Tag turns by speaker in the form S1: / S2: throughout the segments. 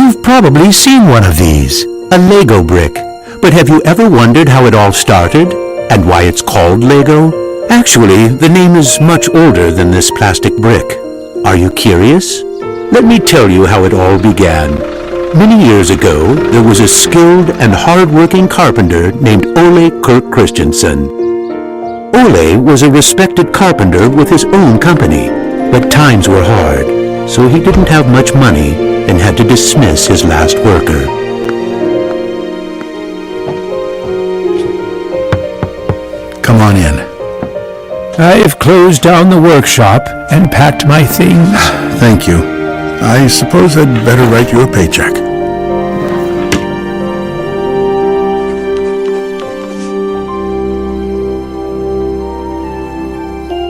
S1: You've probably seen one of these, a Lego brick. But have you ever wondered how it all started? And why it's called Lego? Actually, the name is much older than this plastic brick. Are you curious? Let me tell you how it all began. Many years ago, there was a skilled and hard-working carpenter named Ole Kirk Christensen. Ole was a respected carpenter with his own company, but times were hard, so he didn't have much money and had to dismiss his last worker.
S2: Come on in.
S3: I've closed down the workshop and packed my things.
S2: Thank you. I suppose I'd better write you a paycheck.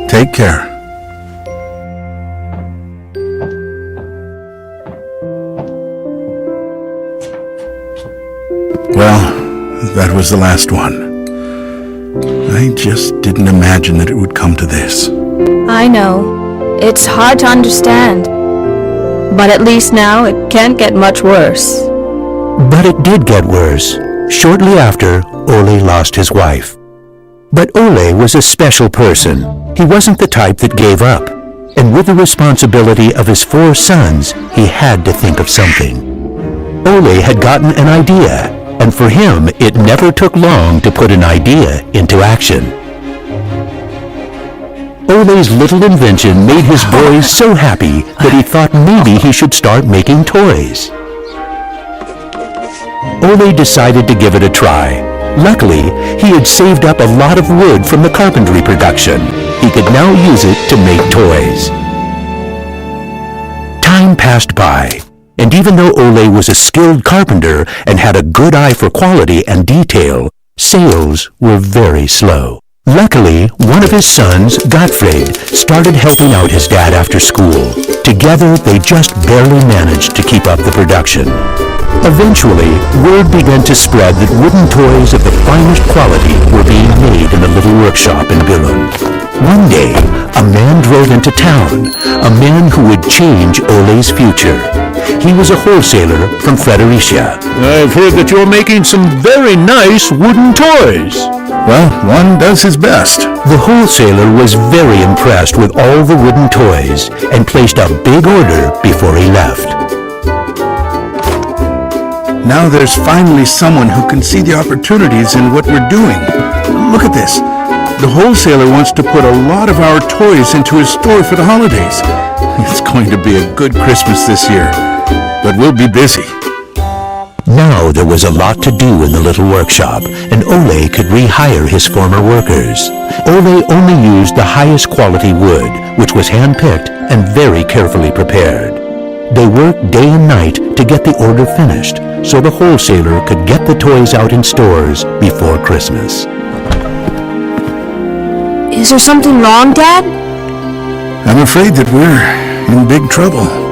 S2: Take care. Well, that was the last one. I just didn't imagine that it would come to this.
S4: I know. It's hard to understand. But at least now it can't get much worse.
S1: But it did get worse. Shortly after, Ole lost his wife. But Ole was a special person. He wasn't the type that gave up. And with the responsibility of his 4 sons, he had to think of something. Ole had gotten an idea, and for him, it never took long to put an idea into action. Ole's little invention made his boys so happy that he thought maybe he should start making toys. Ole decided to give it a try. Luckily, he had saved up a lot of wood from the carpentry production. He could now use it to make toys. Time passed by, and even though Ole was a skilled carpenter and had a good eye for quality and detail, sales were very slow. Luckily, one of his sons, Gottfried, started helping out his dad after school. Together, they just barely managed to keep up the production. Eventually, word began to spread that wooden toys of the finest quality were being made in the little workshop in Billund. One day, a man drove into town, a man who would change Ole's future. He was a wholesaler from Fredericia.
S3: I've heard that you're making some very nice wooden toys.
S2: Well, one does his best.
S1: The wholesaler was very impressed with all the wooden toys and placed a big order before he left.
S2: Now there's finally someone who can see the opportunities in what we're doing. Look at this. The wholesaler wants to put a lot of our toys into his store for the holidays. It's going to be a good Christmas this year, but we'll be busy.
S1: Now there was a lot to do in the little workshop, and Ole could rehire his former workers. Ole only used the highest quality wood, which was hand-picked and very carefully prepared. They worked day and night to get the order finished, so the wholesaler could get the toys out in stores before Christmas.
S4: Is there something wrong, Dad?
S2: I'm afraid that we're in big trouble.